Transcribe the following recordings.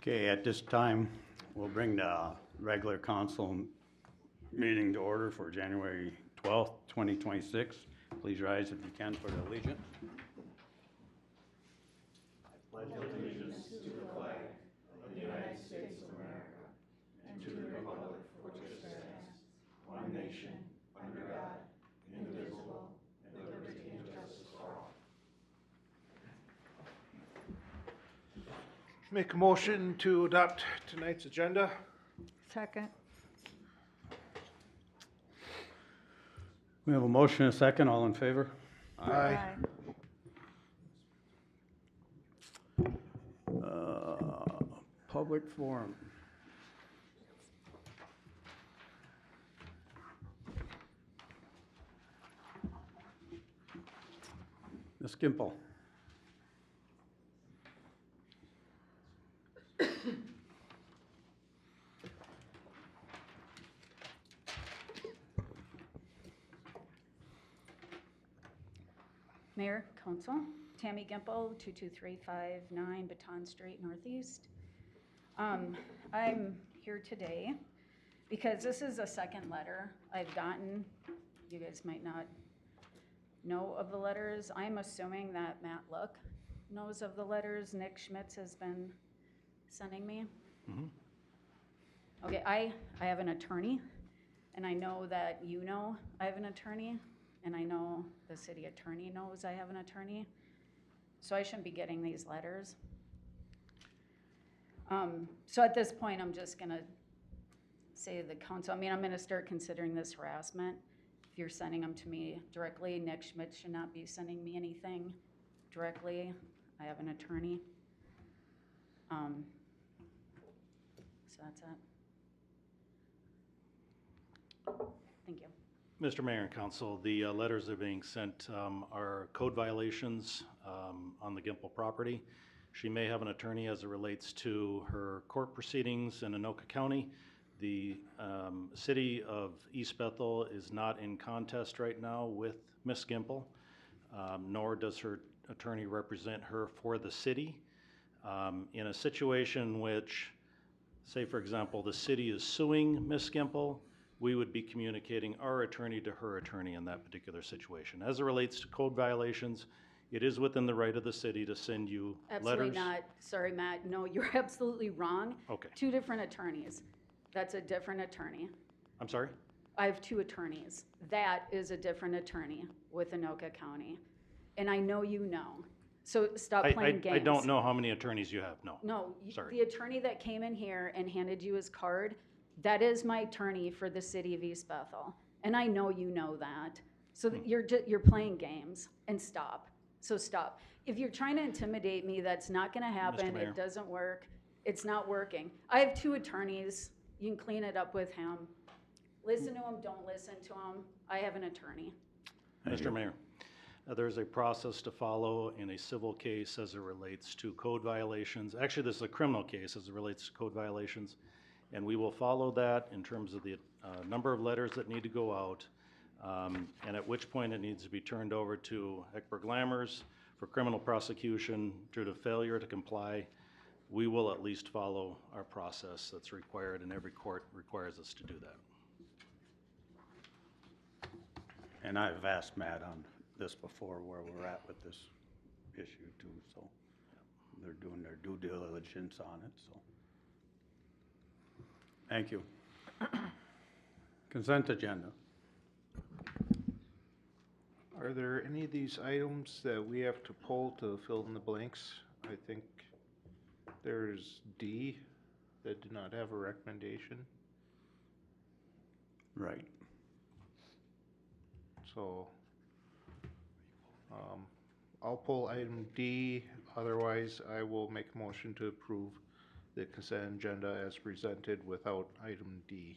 Okay, at this time, we'll bring the regular council meeting to order for January 12th, 2026. Please rise if you can for the allegiance. I pledge allegiance to the flag of the United States of America and to the republic for which it stands, one nation, under God, indivisible, with liberty and justice for all. Make a motion to adopt tonight's agenda. Second. We have a motion and a second. All in favor? Aye. Public forum. Ms. Gimple. Mayor, Council, Tammy Gimple, 22359 Baton Street Northeast. I'm here today because this is a second letter I've gotten. You guys might not know of the letters. I'm assuming that Matt Luck knows of the letters Nick Schmitz has been sending me. Okay, I have an attorney, and I know that you know I have an attorney, and I know the city attorney knows I have an attorney, so I shouldn't be getting these letters. So at this point, I'm just gonna say to the council, I'm gonna start considering this harassment. If you're sending them to me directly, Nick Schmidt should not be sending me anything directly. I have an attorney. So that's it. Thank you. Mr. Mayor and Council, the letters that are being sent are code violations on the Gimple property. She may have an attorney as it relates to her court proceedings in Anoka County. The city of East Bethel is not in contest right now with Ms. Gimple, nor does her attorney represent her for the city. In a situation which, say for example, the city is suing Ms. Gimple, we would be communicating our attorney to her attorney in that particular situation. As it relates to code violations, it is within the right of the city to send you Absolutely letters. not. Sorry, Matt. No, you're absolutely wrong. Okay. Two different attorneys. That's a different attorney. I'm sorry? I have two attorneys. That is a different attorney with Anoka County. And I know you know. So stop playing games. I don't know how many attorneys you have, no. No, Sorry. the attorney that came in here and handed you his card, that is my attorney for the city of East Bethel. And I know you know that. So that you're playing games, and stop. So stop. If you're trying to intimidate me, that's not gonna happen. Mayor. It doesn't work. It's not working. I have two attorneys. You can clean it up with him. Listen to him, don't listen to him. I have an attorney. Mr. Mayor, there's a process to follow in a civil case as it relates to code violations. Actually, this is a criminal case as it relates to code violations. And we will follow that in terms of the number of letters that need to go out, and at which point it needs to be turned over to Eckberg Lammers for criminal prosecution due to failure to comply. We will at least follow our process that's required, and every court requires us to do that. And I've asked Matt on this before, where we're at with this issue too, so they're doing their due diligence on it, so. Thank you. Consent agenda. Are there any of these items that we have to pull to fill in the blanks? I think there's D that did not have a recommendation. Right. So I'll pull item D. Otherwise, I will make a motion to approve the consent agenda as presented without item D.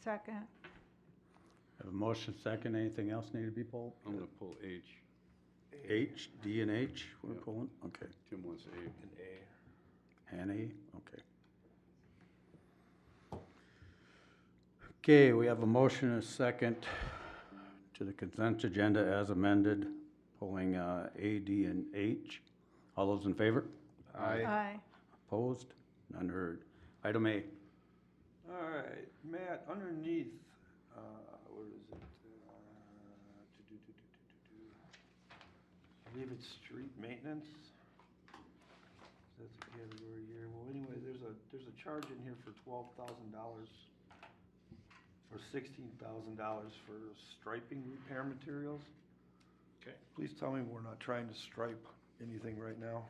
Second. Have a motion second. Anything else need to be pulled? I'm gonna pull H. H, D and H, we're Yep. pulling? Okay. Tim wants A. And A. And A, okay. Okay, we have a motion and a second to the consent agenda as amended, pulling A, D, and H. All those in favor? Aye. Opposed? None heard. Item A. All right, Matt, underneath, where is it? I believe it's street maintenance. That's a category here. Well, anyway, there's a charge in here for $12,000 or $16,000 for striping repair materials. Okay. Please tell me we're not trying to stripe anything right now.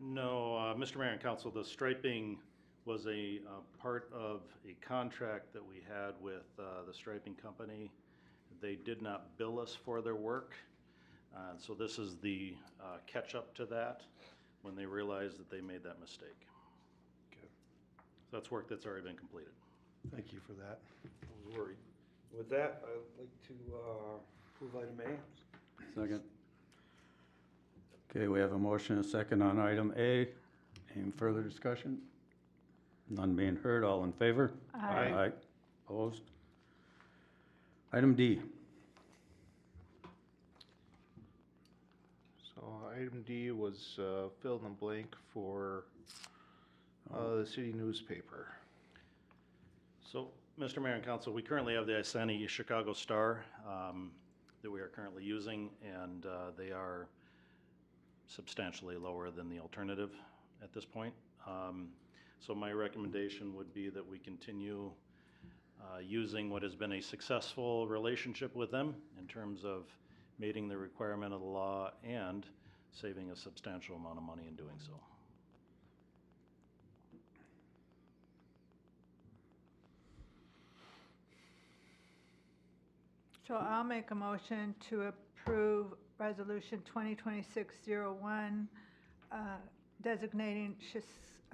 No, Mr. Mayor and Council, the striping was a part of a contract that we had with the striping company. They did not bill us for their work, so this is the catch-up to that when they realized that they made that mistake. Okay. So that's work that's already been completed. Thank you for that. I was worried. With that, I'd like to approve item A. Second. Okay, we have a motion and a second on item A. Any further discussion? None being heard, all in favor? Aye. Opposed? Item D. So item D was fill in the blank for the city newspaper. So, Mr. Mayor and Council, we currently have the Isani Chicago Star that we are currently using, and they are substantially lower than the alternative at this point. So my recommendation would be that we continue using what has been a successful relationship with them in terms of meeting the requirement of the law and saving a substantial amount of money in doing so. So I'll make a motion to approve Resolution 2026-01, designating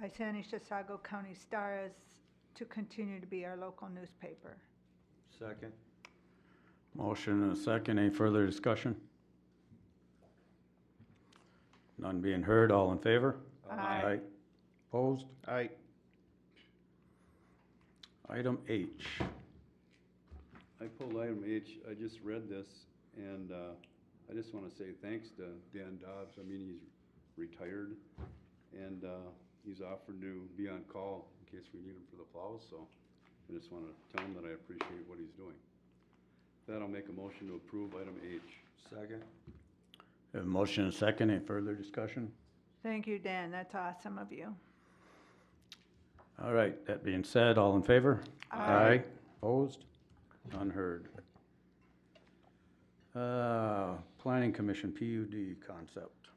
Isani-Chisago County Star as to continue to be our local newspaper. Second. Motion and a second. Any further discussion? None being heard, all in favor? Aye. Opposed? Aye. Item H. I pulled item H. I just read this, and I just want to say thanks to Dan Dobbs. I mean, he's retired, and he's offered to be on call in case we need him for the plows, so I just want to tell him that I appreciate what he's doing. With that, I'll make a motion to approve item H. Second. We have a motion and a second. Any further discussion? Thank you, Dan. That's awesome of you. All right, that being said, all in favor? Aye. Opposed? None heard. Planning Commission, PUD concept.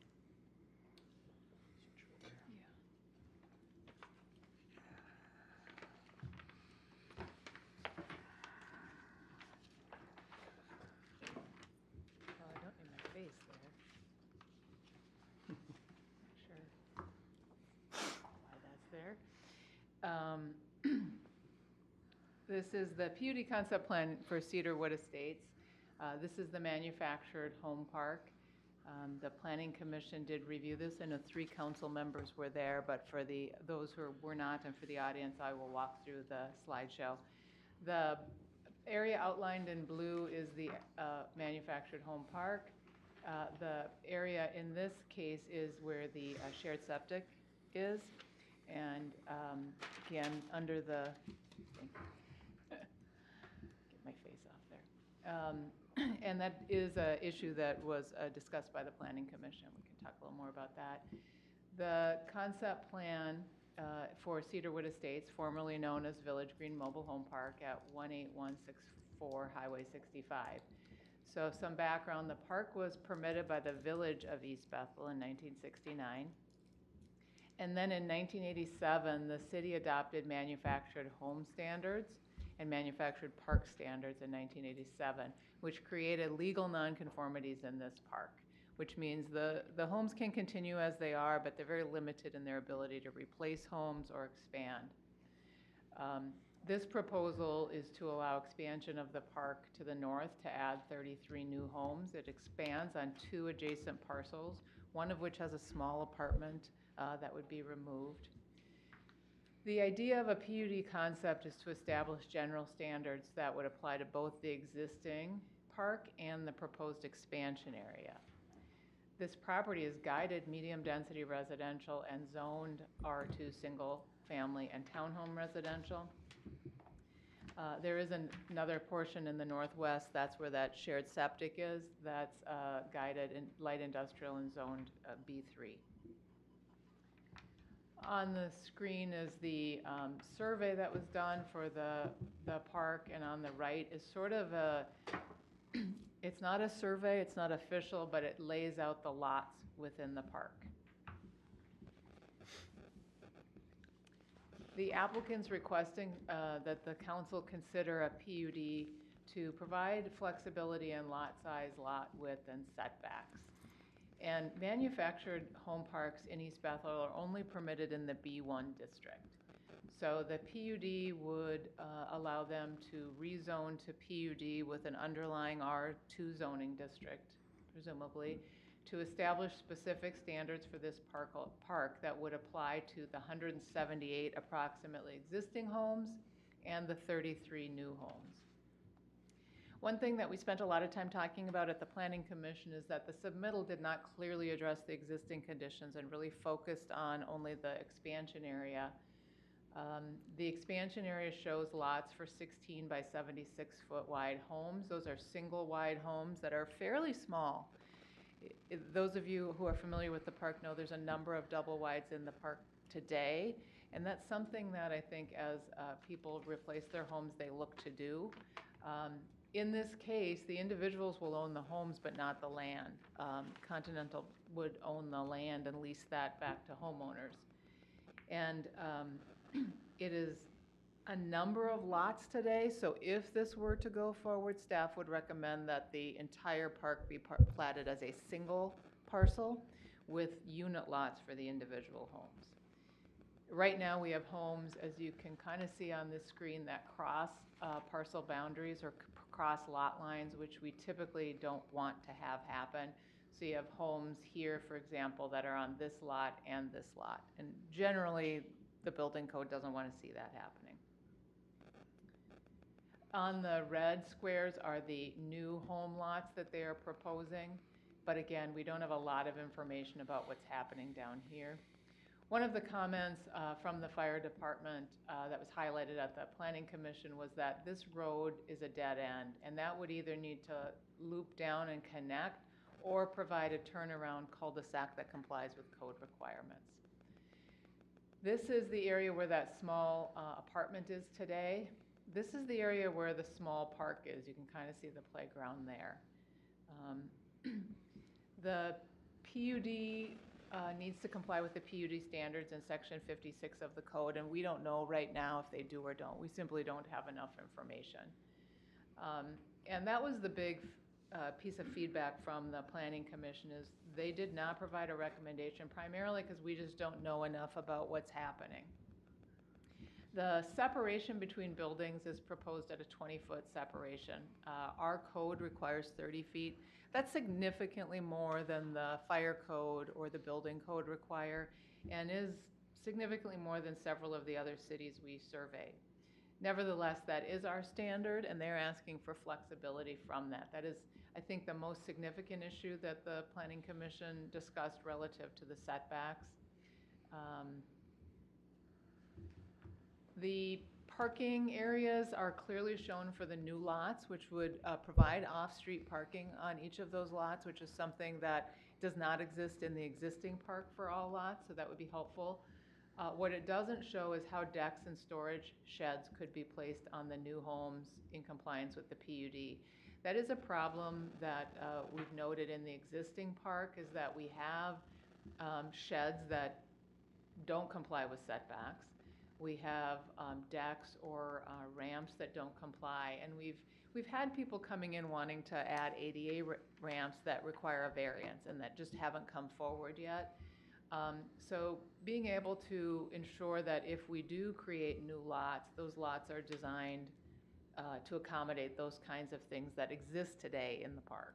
Well, I don't need my face there. Not sure why that's there. This is the PUD concept plan for Cedarwood Estates. This is the manufactured home park. The Planning Commission did review this. I know 3 council members were there, but for those who were not and for the audience, I will walk through the slideshow. The area outlined in blue is the manufactured home park. The area in this case is where the shared septic is. And again, under the, get my face off there. And that is an issue that was discussed by the Planning Commission. We can talk a little more about that. The concept plan for Cedarwood Estates, formerly known as Village Green Mobile Home Park at 18164 Highway 65. So some background, the park was permitted by the Village of East Bethel in 1969. And then in 1987, the city adopted manufactured home standards and manufactured park standards in 1987, which created legal nonconformities in this park, which means the homes can continue as they are, but they're very limited in their ability to replace homes or expand. This proposal is to allow expansion of the park to the north to add 33 new homes. It expands on 2 adjacent parcels, one of which has a small apartment that would be removed. The idea of a PUD concept is to establish general standards that would apply to both the existing park and the proposed expansion area. This property is guided medium-density residential and zoned R2 single-family and townhome residential. There is another portion in the northwest, that's where that shared septic is, that's guided in light industrial and zoned B3. On the screen is the survey that was done for the park, and on the right is sort of a, it's not a survey, it's not official, but it lays out the lots within the park. The applicant's requesting that the council consider a PUD to provide flexibility in lot size, lot width, and setbacks. And manufactured home parks in East Bethel are only permitted in the B1 district. So the PUD would allow them to rezone to PUD with an underlying R2 zoning district, presumably, to establish specific standards for this park that would apply to the 178 approximately existing homes and the 33 new homes. One thing that we spent a lot of time talking about at the Planning Commission is that the submittal did not clearly address the existing conditions and really focused on only the expansion area. The expansion area shows lots for 16 by 76 foot wide homes. Those are single wide homes that are fairly small. Those of you who are familiar with the park know there's a number of double wides in the park today, and that's something that I think as people replace their homes, they look to do. In this case, the individuals will own the homes but not the land. Continental would own the land and lease that back to homeowners. And it is a number of lots today, so if this were to go forward, staff would recommend that the entire park be platted as a single parcel with unit lots for the individual homes. Right now we have homes, as you can kind of see on this screen, that cross parcel boundaries or cross lot lines, which we typically don't want to have happen. So you have homes here, for example, that are on this lot and this lot. And generally, the building code doesn't want to see that happening. On the red squares are the new home lots that they are proposing. But again, we don't have a lot of information about what's happening down here. One of the comments from the fire department that was highlighted at the Planning Commission was that this road is a dead end, and that would either need to loop down and connect or provide a turnaround cul-de-sac that complies with code requirements. This is the area where that small apartment is today. This is the area where the small park is. You can kind of see the playground there. The PUD needs to comply with the PUD standards in section 56 of the code, and we don't know right now if they do or don't. We simply don't have enough information. And that was the big piece of feedback from the Planning Commission, is they did not provide a recommendation, primarily because we just don't know enough about what's happening. The separation between buildings is proposed at a 20-foot separation. Our code requires 30 feet. That's significantly more than the fire code or the building code require, and is significantly more than several of the other cities we surveyed. Nevertheless, that is our standard, and they're asking for flexibility from that. That is, I think, the most significant issue that the Planning Commission discussed relative to the setbacks. The parking areas are clearly shown for the new lots, which would provide off-street parking on each of those lots, which is something that does not exist in the existing park for all lots, so that would be helpful. What it doesn't show is how decks and storage sheds could be placed on the new homes in compliance with the PUD. That is a problem that we've noted in the existing park, is that we have sheds that don't comply with setbacks. We have decks or ramps that don't comply, and we've had people coming in wanting to add ADA ramps that require a variance and that just haven't come forward yet. So being able to ensure that if we do create new lots, those lots are designed to accommodate those kinds of things that exist today in the park.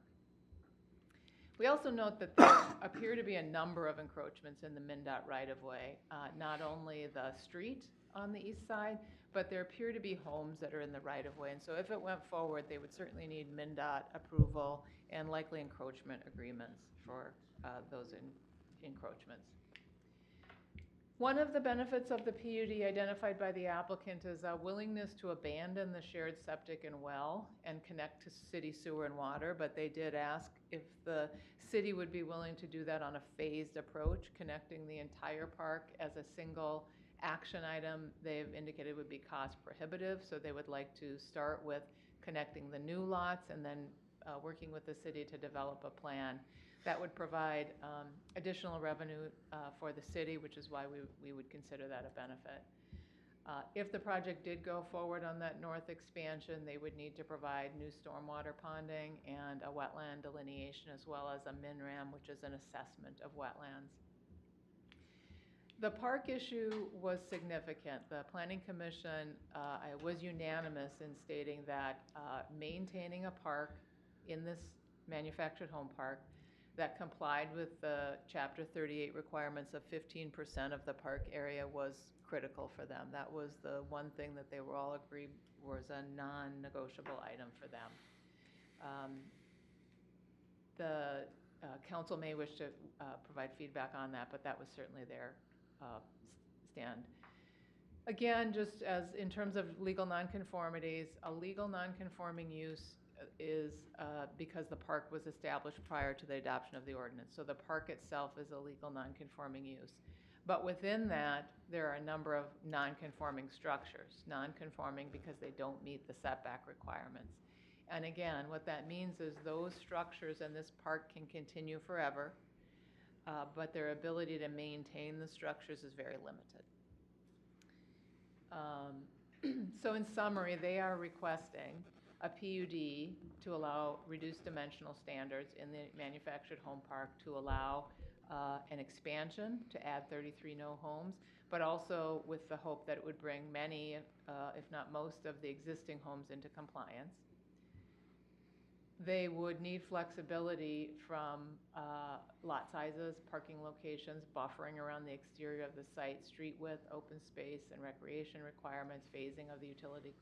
We also note that there appear to be a number of encroachments in the MnDOT right-of-way, not only the street on the east side, but there appear to be homes that are in the right-of-way. And so if it went forward, they would certainly need MnDOT approval and likely encroachment agreements for those encroachments. One of the benefits of the PUD identified by the applicant is a willingness to abandon the shared septic and well and connect to city sewer and water, but they did ask if the city would be willing to do that on a phased approach, connecting the entire park as a single action item. They've indicated would be cost prohibitive, so they would like to start with connecting the new lots and then working with the city to develop a plan that would provide additional revenue for the city, which is why we would consider that a benefit. If the project did go forward on that north expansion, they would need to provide new stormwater ponding and a wetland delineation, as well as a MINRAM, which is an assessment of wetlands. The park issue was significant. The Planning Commission was unanimous in stating that maintaining a park in this manufactured home park that complied with the Chapter 38 requirements of 15% of the park area was critical for them. That was the one thing that they were all agreed was a non-negotiable item for them. The council may wish to provide feedback on that, but that was certainly their stand. Again, just as in terms of legal nonconformities, a legal nonconforming use is because the park was established prior to the adoption of the ordinance. So the park itself is a legal nonconforming use. But within that, there are a number of nonconforming structures. Nonconforming because they don't meet the setback requirements. And again, what that means is those structures in this park can continue forever, but their ability to maintain the structures is very limited. So in summary, they are requesting a PUD to allow reduced dimensional standards in the manufactured home park, to allow an expansion to add 33 no homes, but also with the hope that it would bring many, if not most, of the existing homes into compliance. They would need flexibility from lot sizes, parking locations, buffering around the exterior of the site, street width, open space and recreation requirements, phasing of the utility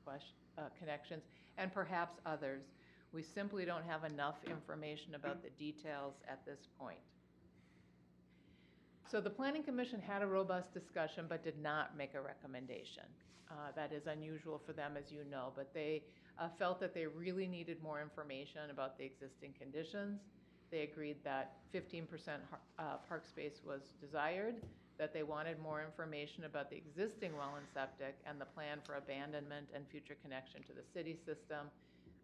connections, and perhaps others. We simply don't have enough information about the details at this point. So the Planning Commission had a robust discussion but did not make a recommendation. That is unusual for them, as you know, but they felt that they really needed more information about the existing conditions. They agreed that 15% park space was desired, that they wanted more information about the existing well and septic and the plan for abandonment and future connection to the city system,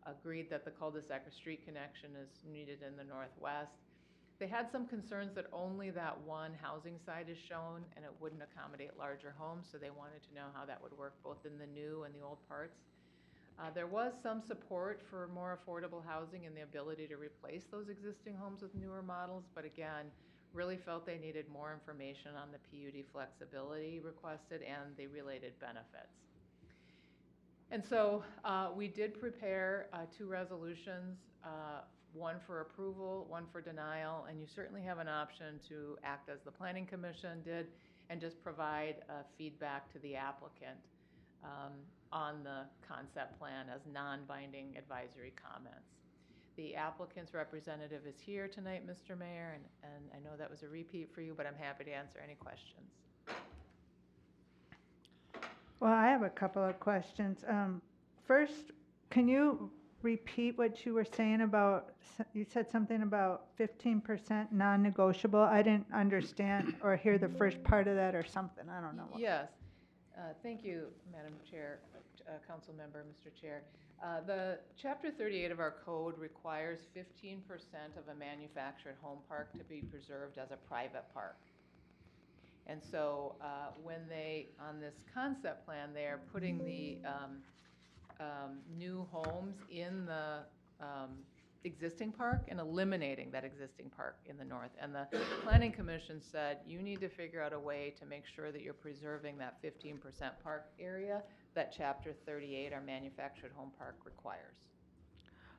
agreed that the cul-de-sac or street connection is needed in the northwest. They had some concerns that only that one housing site is shown and it wouldn't accommodate larger homes, so they wanted to know how that would work both in the new and the old parts. There was some support for more affordable housing and the ability to replace those existing homes with newer models, but again, really felt they needed more information on the PUD flexibility requested and the related benefits. And so we did prepare 2 resolutions, one for approval, one for denial, and you certainly have an option to act as the Planning Commission did and just provide feedback to the applicant on the concept plan as non-binding advisory comments. The applicant's representative is here tonight, Mr. Mayor, and I know that was a repeat for you, but I'm happy to answer any questions. Well, I have a couple of questions. First, can you repeat what you were saying about, you said something about 15% non-negotiable? I didn't understand or hear the first part of that or something. I don't know. Yes. Thank you, Madam Chair, Council Member, Mr. Chair. The Chapter 38 of our code requires 15% of a manufactured home park to be preserved as a private park. And so when they, on this concept plan, they are putting the new homes in the existing park and eliminating that existing park in the north. And the Planning Commission said, you need to figure out a way to make sure that you're preserving that 15% park area that Chapter 38, our manufactured home park, requires.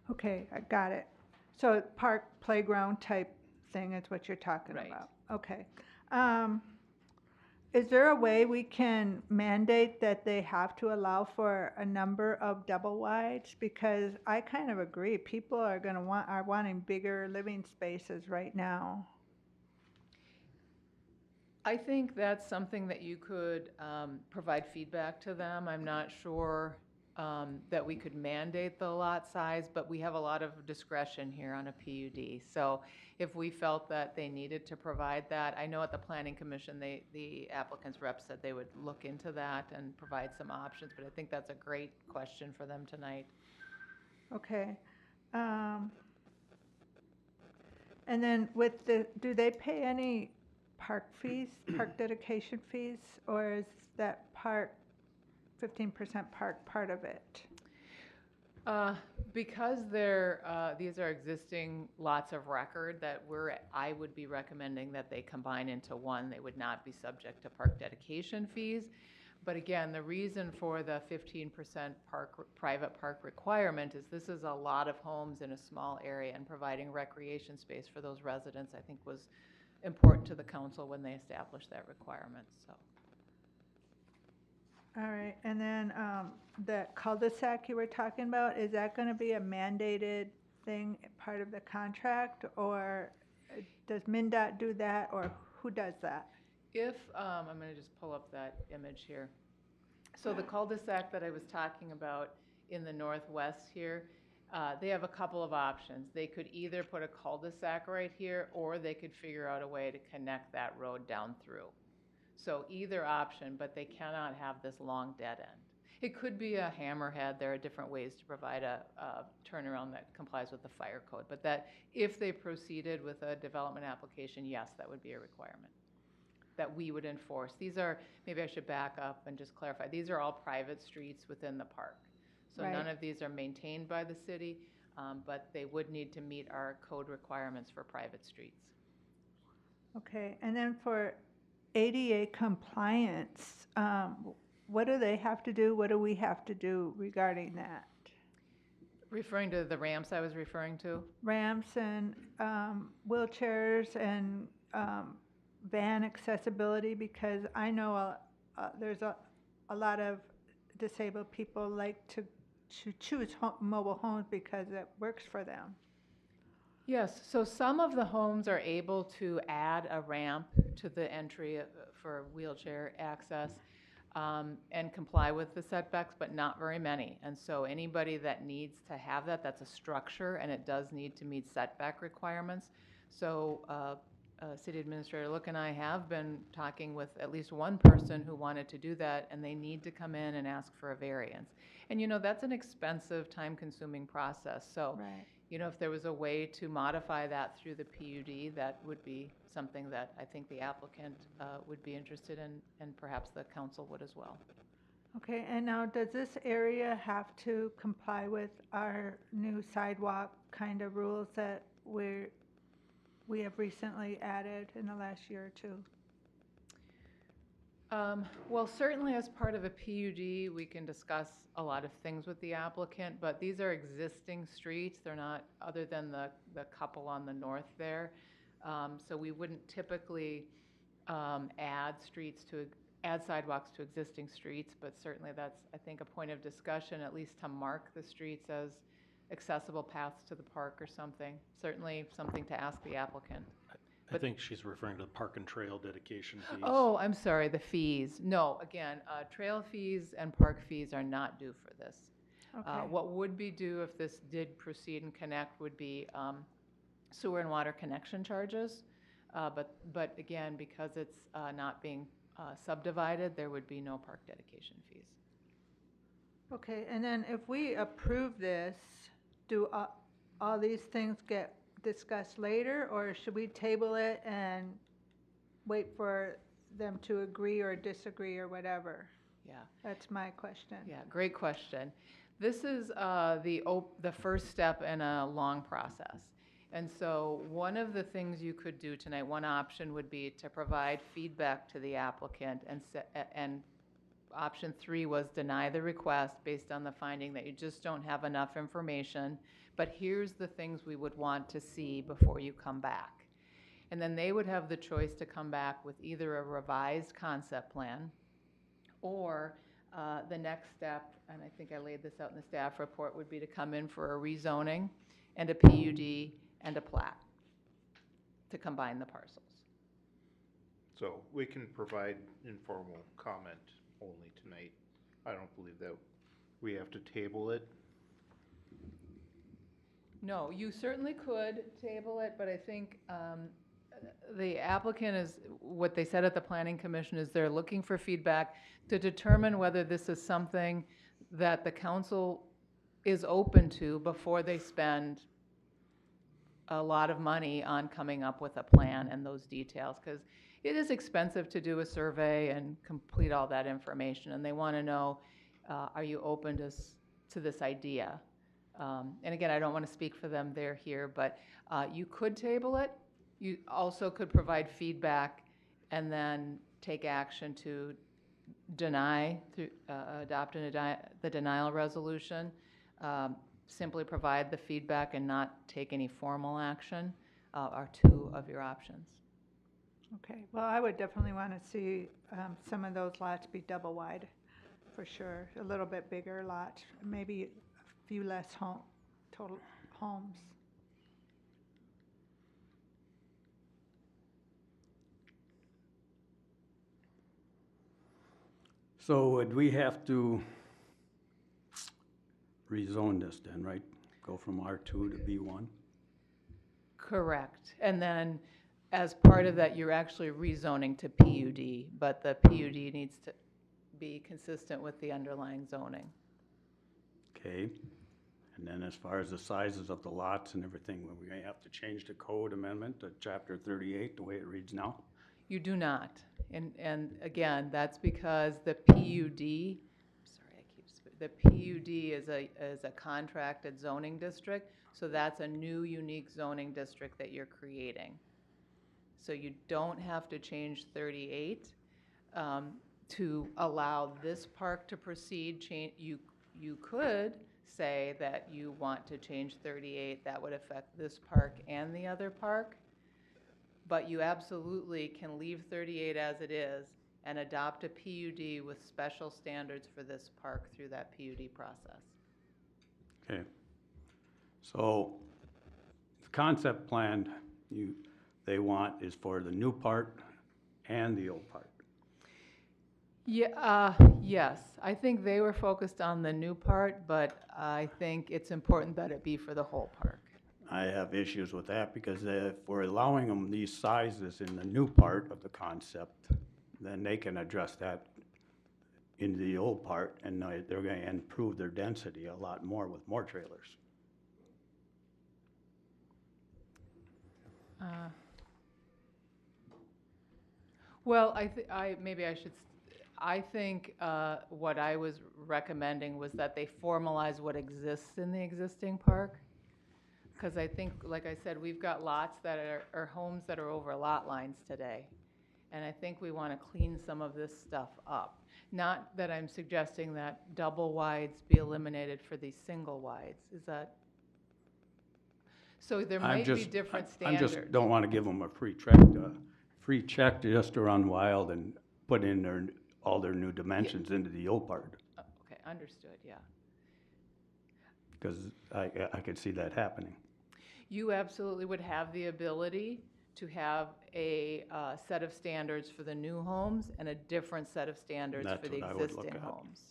Okay, I got it. So park playground type thing is what you're talking Right. about. Okay. is there a way we can mandate that they have to allow for a number of double wides? Because I kind of agree, people are wanting bigger living spaces right now. I think that's something that you could provide feedback to them. I'm not sure that we could mandate the lot size, but we have a lot of discretion here on a PUD. So if we felt that they needed to provide that, I know at the Planning Commission, the applicant's rep said they would look into that and provide some options, but I think that's a great question for them tonight. Okay. And then do they pay any park fees, park dedication fees, or is that 15% park part of it? Because these are existing lots of record that I would be recommending that they combine into one. They would not be subject to park dedication fees. But again, the reason for the 15% private park requirement is this is a lot of homes in a small area, and providing recreation space for those residents, I think, was important to the council when they established that requirement, so. All right, and then the cul-de-sac you were talking about, is that going to be a mandated thing, part of the contract, or does MnDOT do that, or who does that? If, I'm going to just pull up that image here. So the cul-de-sac that I was talking about in the northwest here, they have a couple of options. They could either put a cul-de-sac right here, or they could figure out a way to connect that road down through. So either option, but they cannot have this long dead end. It could be a hammerhead. There are different ways to provide a turnaround that complies with the fire code. But that if they proceeded with a development application, yes, that would be a requirement that we would enforce. These are, maybe I should back up and just clarify, these are all private streets within the park. So Right. None of these are maintained by the city, but they would need to meet our code requirements for private streets. Okay, and then for ADA compliance, what do they have to do? What do we have to do regarding that? Referring to the ramps I was referring to? Ramps and wheelchairs and van accessibility, because I know there's a lot of disabled people like to choose mobile homes because it works for them. Yes, so some of the homes are able to add a ramp to the entry for wheelchair access and comply with the setbacks, but not very many. And so anybody that needs to have that, that's a structure, and it does need to meet setback requirements. So City Administrator Look and I have been talking with at least one person who wanted to do that, and they need to come in and ask for a variance. And that's an expensive, time-consuming process. So, Right. If there was a way to modify that through the PUD, that would be something that I think the applicant would be interested in, and perhaps the council would as well. Okay, and now does this area have to comply with our new sidewalk kind of rules that we have recently added in the last year or two? Well, certainly as part of a PUD, we can discuss a lot of things with the applicant, but these are existing streets. They're not, other than the couple on the north there. So we wouldn't typically add sidewalks to existing streets, but certainly that's, I think, a point of discussion, at least to mark the streets as accessible paths to the park or something. Certainly something to ask the applicant. I think she's referring to the park and trail dedication fees. Oh, I'm sorry, the fees. No, again, trail fees and park fees are not due for this. Okay. What would be due if this did proceed and connect would be sewer and water connection charges. But again, because it's not being subdivided, there would be no park dedication fees. Okay, and then if we approve this, do all these things get discussed later, or should we table it and wait for them to agree or disagree or whatever? Yeah. That's my question. Yeah, great question. This is the first step in a long process. And so one of the things you could do tonight, one option would be to provide feedback to the applicant, and option 3 was deny the request based on the finding that you just don't have enough information, but here's the things we would want to see before you come back. And then they would have the choice to come back with either a revised concept plan or the next step, and I think I laid this out in the staff report, would be to come in for a rezoning and a PUD and a plat to combine the parcels. So we can provide informal comment only tonight. I don't believe that we have to table it. No, you certainly could table it, but I think the applicant is, what they said at the Planning Commission is they're looking for feedback to determine whether this is something that the council is open to before they spend a lot of money on coming up with a plan and those details, because it is expensive to do a survey and complete all that information, and they want to know, are you open to this idea? And again, I don't want to speak for them, they're here, but you could table it. You also could provide feedback and then take action to deny, adopt the denial resolution. Simply provide the feedback and not take any formal action are two of your options. Okay, well, I would definitely want to see some of those lots be double wide, for sure. A little bit bigger lot, maybe a few less total homes. So would we have to rezone this then, right? Go from R2 to B1? Correct. And then as part of that, you're actually rezoning to PUD, but the PUD needs to be consistent with the underlying zoning. Okay. And then as far as the sizes of the lots and everything, we're going to have to change the code amendment to chapter 38, the way it reads now? You do not. And again, that's because the PUD, the PUD is a contracted zoning district, so that's a new unique zoning district that you're creating. So you don't have to change 38 to allow this park to proceed. You could say that you want to change 38, that would affect this park and the other park, but you absolutely can leave 38 as it is and adopt a PUD with special standards for this park through that PUD process. Okay. So the concept plan they want is for the new part and the old part. Yeah, yes, I think they were focused on the new part, but I think it's important that it be for the whole park. I have issues with that because if we're allowing them these sizes in the new part of the concept, then they can address that in the old part, and they're going to improve their density a lot more with more trailers. Well, I think what I was recommending was that they formalize what exists in the existing park. Because I think, like I said, we've got lots that are homes that are over lot lines today. And I think we want to clean some of this stuff up. Not that I'm suggesting that double wides be eliminated for these single wides. Is that? So there might be different standards. I just don't want to give them a free check to just to run wild and put in all their new dimensions into the old part. Okay, understood, yeah. Because I could see that happening. You absolutely would have the ability to have a set of standards for the new homes and a different set of standards for the existing homes.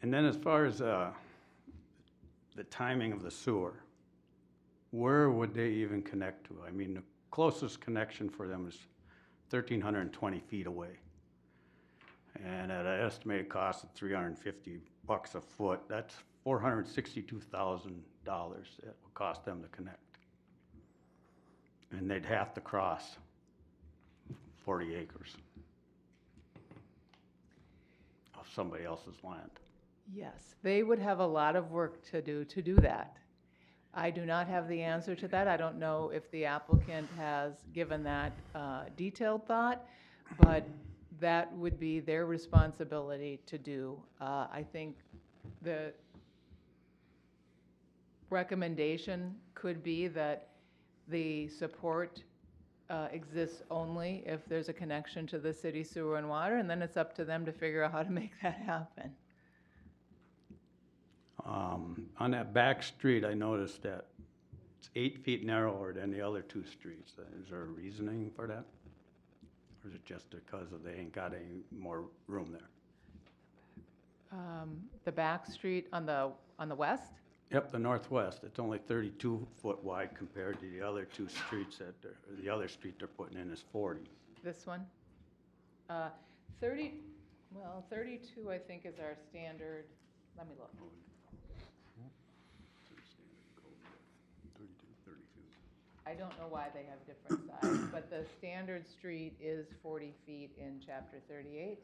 And then as far as the timing of the sewer, where would they even connect to? I mean, the closest connection for them is 1,320 feet away. And at an estimated cost of $350 a foot, that's $462,000 it would cost them to connect. And they'd have to cross 40 acres of somebody else's land. Yes, they would have a lot of work to do that. I do not have the answer to that. I don't know if the applicant has given that detailed thought, but that would be their responsibility to do. I think the recommendation could be that The support exists only if there's a connection to the city sewer and water, and then it's up to them to figure out how to make that happen. On that back street, I noticed that it's 8 feet narrower than the other two streets. Is there a reasoning for that? Or is it just because they ain't got any more room there? The back street on the west? Yep, the northwest, it's only 32 foot wide compared to the other two streets the other street they're putting in is 40. This one? 32 I think is our standard. Let me look. 32. I don't know why they have different sides, but the standard street is 40 feet in chapter 38.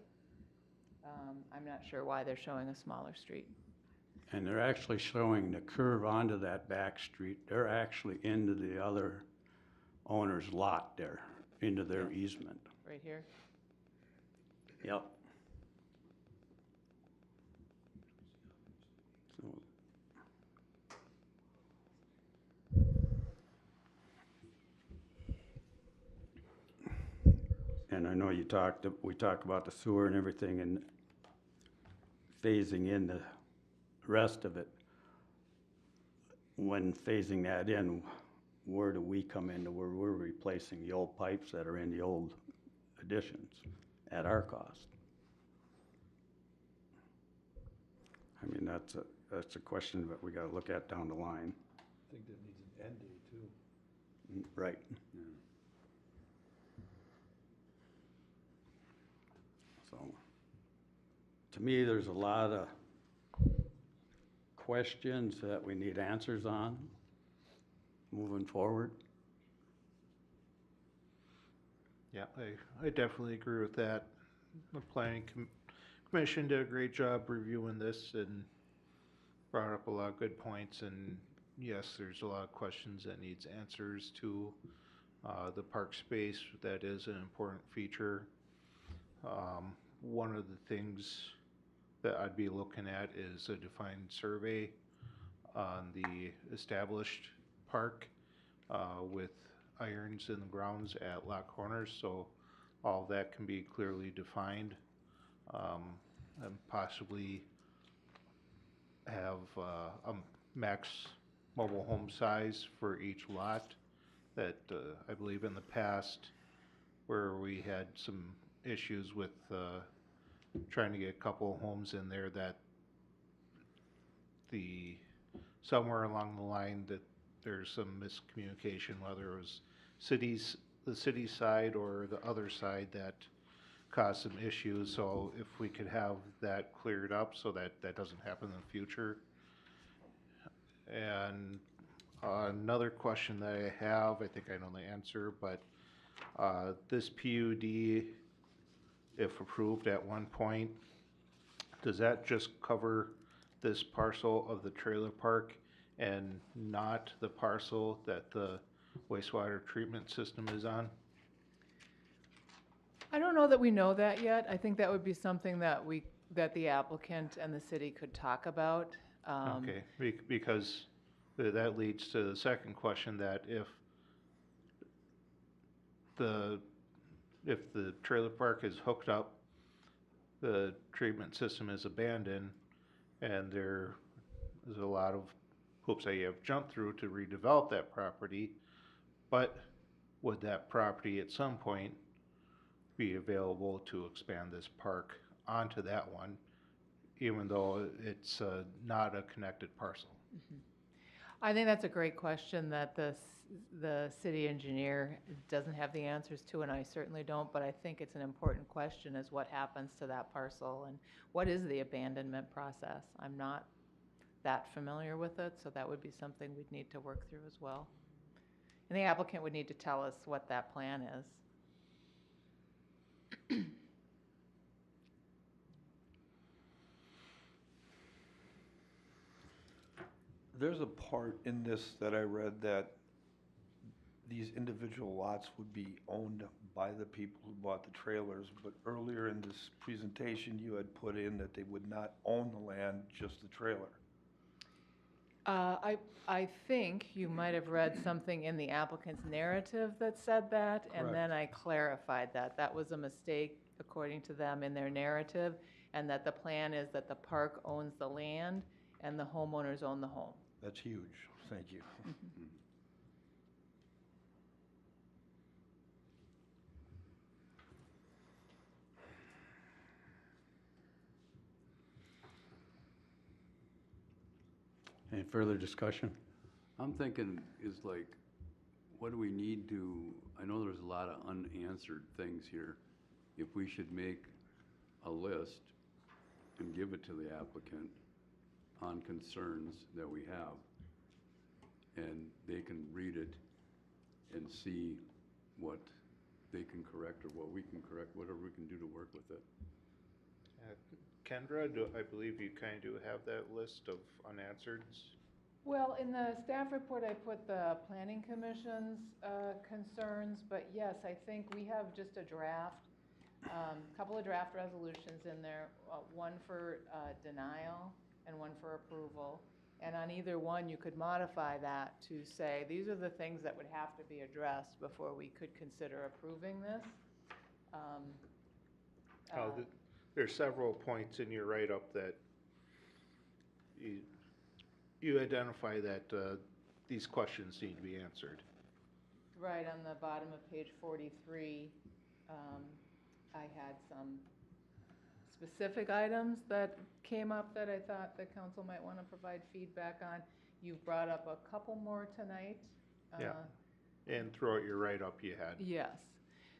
I'm not sure why they're showing a smaller street. And they're actually showing the curve onto that back street. They're actually into the other owner's lot there, into their easement. Right here? Yep. So. And I know we talked about the sewer and everything and phasing in the rest of it. When phasing that in, where do we come into where we're replacing the old pipes that are in the old additions at our cost? I mean, that's a question that we gotta look at down the line. I think that needs an end date too. Right. Yeah. So, to me, there's a lot of questions that we need answers on moving forward. Yeah, I definitely agree with that. The planning commission did a great job reviewing this and brought up a lot of good points, and yes, there's a lot of questions that needs answers to. The park space, that is an important feature. One of the things that I'd be looking at is a defined survey on the established park with irons in the grounds at lot corners, so all of that can be clearly defined, and possibly have a max mobile home size for each lot. That I believe in the past, where we had some issues with trying to get a couple homes in there, that somewhere along the line that there's some miscommunication, whether it was the city side or the other side, that caused some issues. So if we could have that cleared up so that that doesn't happen in the future. And another question that I have, I think I know the answer, but this PUD, if approved at one point, does that just cover this parcel of the trailer park and not the parcel that the wastewater treatment system is on? I don't know that we know that yet. I think that would be something that the applicant and the city could talk about. Okay, because that leads to the second question, that if the trailer park is hooked up, the treatment system is abandoned, and there is a lot of hoops that you have jumped through to redevelop that property, but would that property at some point be available to expand this park onto that one, even though it's not a connected parcel? Mm-hmm. I think that's a great question that the city engineer doesn't have the answers to, and I certainly don't, but I think it's an important question, is what happens to that parcel and what is the abandonment process? I'm not that familiar with it, so that would be something we'd need to work through as well. And the applicant would need to tell us what that plan is. There's a part in this that I read that these individual lots would be owned by the people who bought the trailers, but earlier in this presentation, you had put in that they would not own the land, just the trailer. I think you might have read something in the applicant's narrative that said that, and then I clarified that. That was a mistake, according to them, in their narrative, and that the plan is that the park owns the land and the homeowners own the home. That's huge, thank you. Any further discussion? I'm thinking is like, what do we need to, I know there's a lot of unanswered things here. If we should make a list and give it to the applicant on concerns that we have, and they can read it and see what they can correct or what we can correct, whatever we can do to work with it. Kendra, I believe you kind of do have that list of unanswereds. Well, in the staff report, I put the planning commission's concerns, but yes, I think we have just a draft, couple of draft resolutions in there, one for denial and one for approval. And on either one, you could modify that to say, these are the things that would have to be addressed before we could consider approving this. There's several points in your write-up that you identify that these questions need to be answered. Right, on the bottom of page 43, I had some specific items that came up that I thought the council might want to provide feedback on. You've brought up a couple more tonight. Yeah, and throughout your write-up you had. Yes.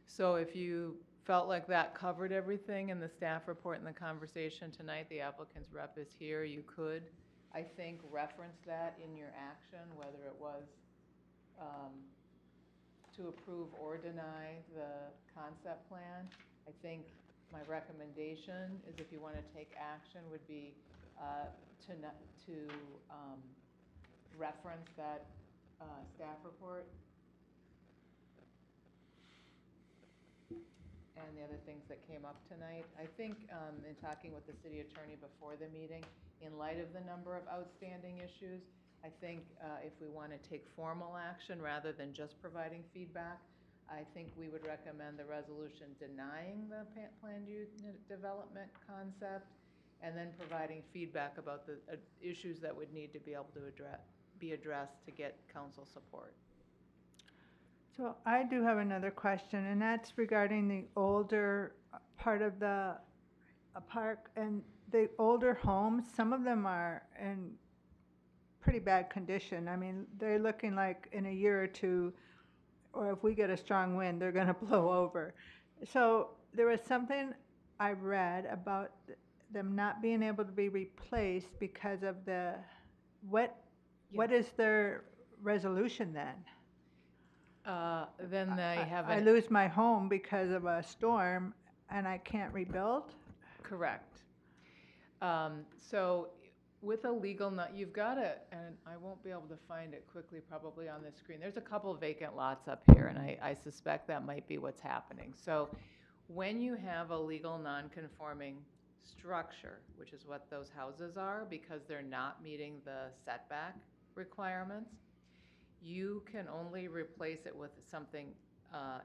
So if you felt like that covered everything in the staff report and the conversation tonight, the applicant's rep is here, you could, I think, reference that in your action, whether it was to approve or deny the concept plan. I think my recommendation is, if you want to take action, would be to reference that staff report and the other things that came up tonight. I think in talking with the city attorney before the meeting, in light of the number of outstanding issues, I think if we want to take formal action rather than just providing feedback, I think we would recommend the resolution denying the planned unit development concept and then providing feedback about the issues that would need to be able to be addressed to get council support. So I do have another question, and that's regarding the older part of the park and the older homes. Some of them are in pretty bad condition. I mean, they're looking like in a year or two, or if we get a strong wind, they're going to blow over. So there was something I read about them not being able to be replaced because of the what is their resolution then? Then they have I lose my home because of a storm and I can't rebuild? Correct. So with a legal you've got it, and I won't be able to find it quickly probably on the screen. There's a couple of vacant lots up here, and I suspect that might be what's happening. So when you have a legal non-conforming structure, which is what those houses are because they're not meeting the setback requirements, you can only replace it with something,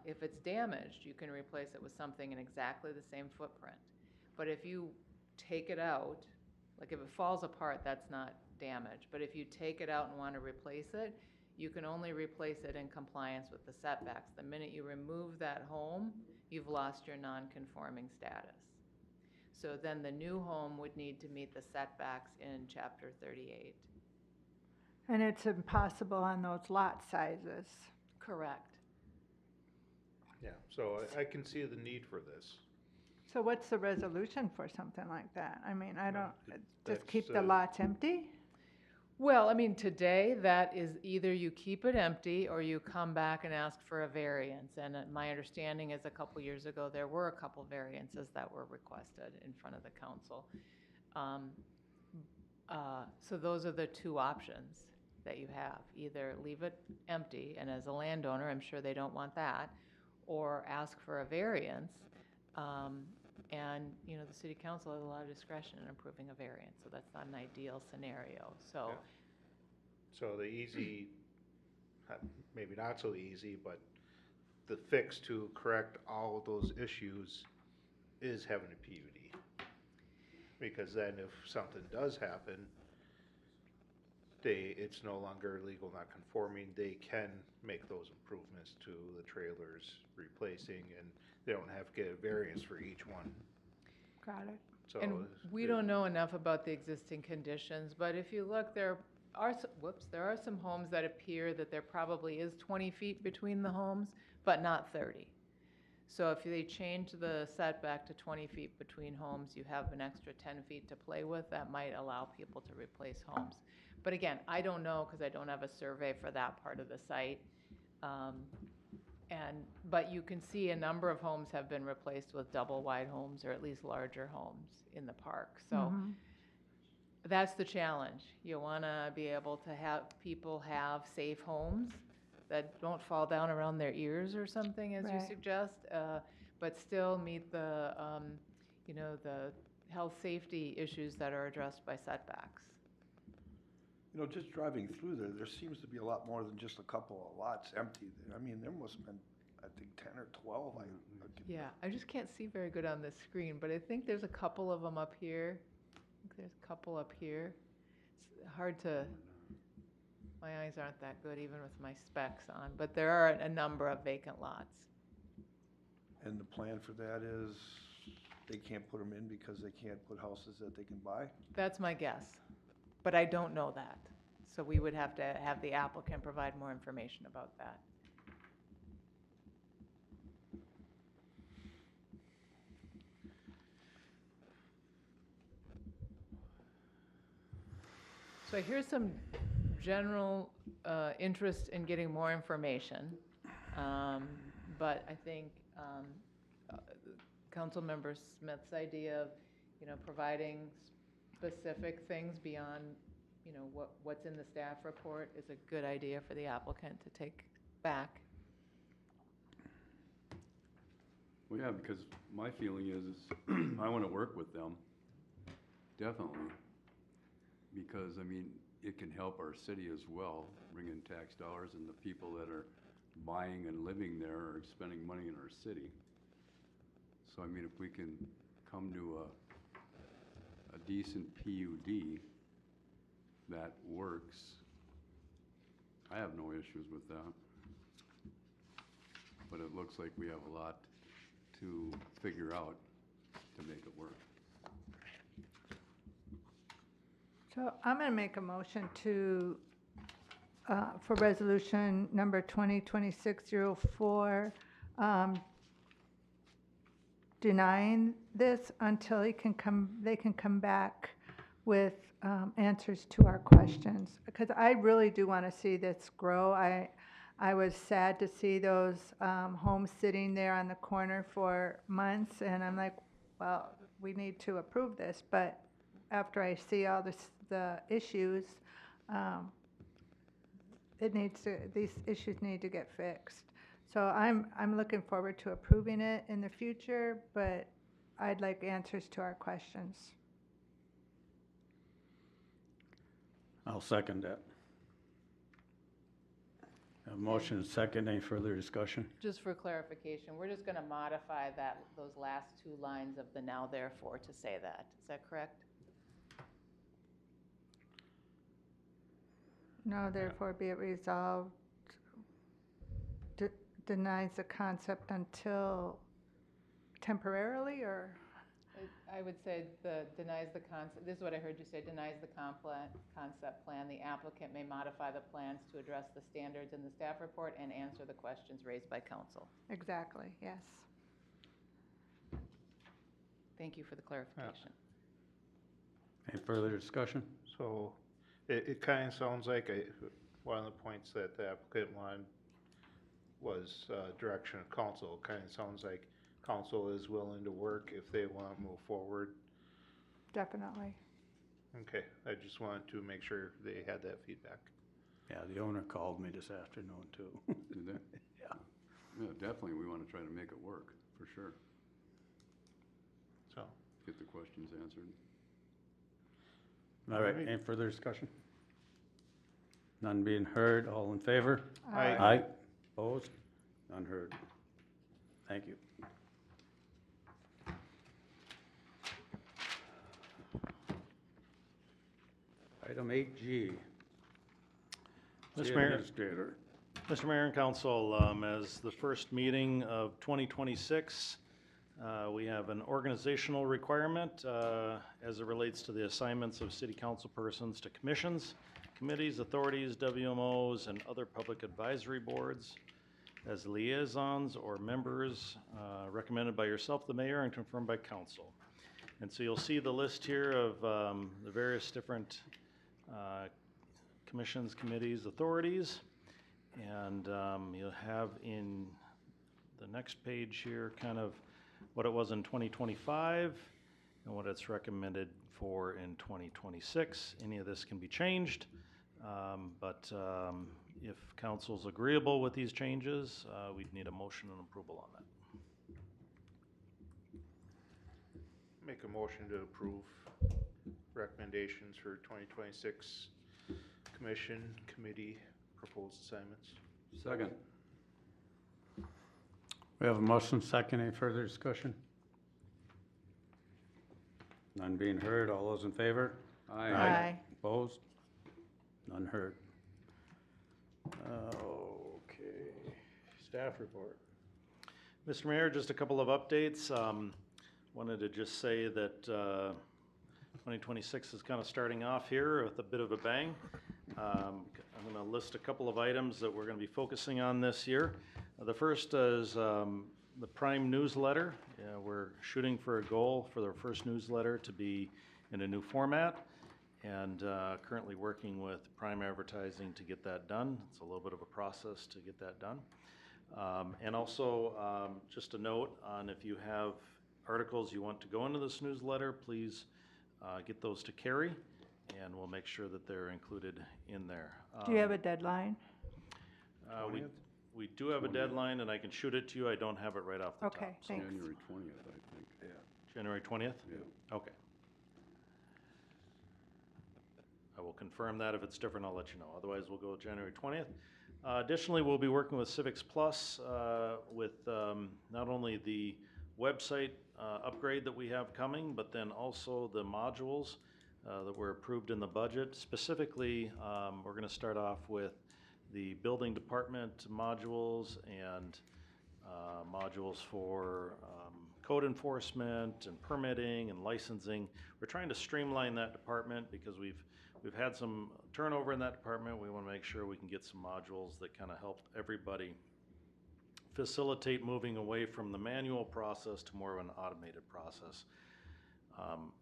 if it's damaged, you can replace it with something in exactly the same footprint. But if you take it out, like if it falls apart, that's not damage. But if you take it out and want to replace it, you can only replace it in compliance with the setbacks. The minute you remove that home, you've lost your non-conforming status. So then the new home would need to meet the setbacks in Chapter 38. And it's impossible on those lot sizes. Correct. Yeah, so I can see the need for this. So what's the resolution for something like that? I mean, I don't, just that's, keep the lots empty? Well, I mean, today, that is either you keep it empty or you come back and ask for a variance. And my understanding is a couple years ago, there were a couple variances that were requested in front of the council. So those are the two options that you have. Either leave it empty, and as a landowner, I'm sure they don't want that, or ask for a variance. And, you know, the city council has a lot of discretion in approving a variance, so that's not an ideal scenario. So So the easy, maybe not so easy, but the fix to correct all of those issues is having a PUD. Because then if something does happen, it's no longer legal non-conforming, they can make those improvements to the trailers replacing, and they don't have to get a variance for each one. Got it. So And we don't know enough about the existing conditions, but if you look, there are some homes that appear that there probably is 20 feet between the homes, but not 30. So if they change the setback to 20 feet between homes, you have an extra 10 feet to play with. That might allow people to replace homes. But again, I don't know because I don't have a survey for that part of the site. But you can see a number of homes have been replaced with double wide homes or at least larger homes in the park. So that's the challenge. You want to be able to have people have safe homes that don't fall down around their ears or something, as you Right. suggest, but still meet the, the health safety issues that are addressed by setbacks. You know, just driving through there, there seems to be a lot more than just a couple of lots empty. I mean, there must have been, I think, 10 or 12. Yeah, I just can't see very good on this screen, but I think there's a couple of them up here. I think there's a couple up here. It's hard to, my eyes aren't that good even with my specs on, but there are a number of vacant lots. And the plan for that is they can't put them in because they can't put houses that they can buy? That's my guess, but I don't know that. So we would have to have the applicant provide more information about that. So here's some general interest in getting more information. But I think Councilmember Smith's idea of, providing specific things beyond, what's in the staff report is a good idea for the applicant to take back. Well, yeah, because my feeling is I want to work with them, definitely. Because, I mean, it can help our city as well, bring in tax dollars, and the people that are buying and living there are spending money in our city. So, I mean, if we can come to a decent PUD that works, I have no issues with that. But it looks like we have a lot to figure out to make it work. So I'm going to make a motion to, for resolution number 2026-04, denying this until they can come back with answers to our questions. Because I really do want to see this grow. I was sad to see those homes sitting there on the corner for months, and I'm like, well, we need to approve this. But after I see all the issues, these issues need to get fixed. So I'm looking forward to approving it in the future, but I'd like answers to our questions. I'll second that. A motion and second. Any further discussion? Just for clarification, we're just going to modify those last two lines of the now therefore to say that. Is that correct? No, therefore be it resolved, denies the concept until temporarily, or? I would say denies the concept, this is what I heard you say, denies the concept plan. The applicant may modify the plans to address the standards in the staff report and answer the questions raised by council. Exactly, yes. Thank you for the clarification. Any further discussion? So it kind of sounds like one of the points that the applicant wanted was direction of council. Kind of sounds like council is willing to work if they want to move forward. Definitely. Okay, I just wanted to make sure they had that feedback. Yeah, the owner called me this afternoon too. Did they? Yeah. Yeah, definitely, we want to try to make it work, for sure. So, Get the questions answered. All right, any further discussion? None being heard, all in favor? Aye. Aye. Opposed? None heard. Thank you. Item 8G. Mr. City Mayor. Administrator. Mr. Mayor and Council, as the first meeting of 2026, we have an organizational requirement as it relates to the assignments of city council persons to commissions, committees, authorities, WMOs, and other public advisory boards as liaisons or members recommended by yourself, the mayor, and confirmed by council. And so you'll see the list here of the various different commissions, committees, authorities. And you'll have in the next page here kind of what it was in 2025 and what it's recommended for in 2026. Any of this can be changed, but if council's agreeable with these changes, we'd need a motion and approval on that. Make a motion to approve recommendations for 2026 commission, committee, proposed assignments. Second. We have a motion, second. Any further discussion? None being heard. All those in favor? Aye. Opposed? None heard. Okay. Staff report. Mr. Mayor, just a couple of updates. Wanted to just say that 2026 is kind of starting off here with a bit of a bang. I'm going to list a couple of items that we're going to be focusing on this year. The first is the Prime newsletter. We're shooting for a goal for the first newsletter to be in a new format, and currently working with Prime Advertising to get that done. It's a little bit of a process to get that done. And also, just a note on if you have articles you want to go into this newsletter, please get those to Carrie, and we'll make sure that they're included in there. Do you have a deadline? We do have a deadline, and I can shoot it to you. I don't have it right off the top. Okay, thanks. January 20th, I think. Yeah. January 20th? Yeah. Okay. I will confirm that. If it's different, I'll let you know. Otherwise, we'll go with January 20th. Additionally, we'll be working with Civics Plus with not only the website upgrade that we have coming, but then also the modules that were approved in the budget. Specifically, we're going to start off with the building department modules and modules for code enforcement and permitting and licensing. We're trying to streamline that department because we've had some turnover in that department. We want to make sure we can get some modules that kind of help everybody facilitate moving away from the manual process to more of an automated process.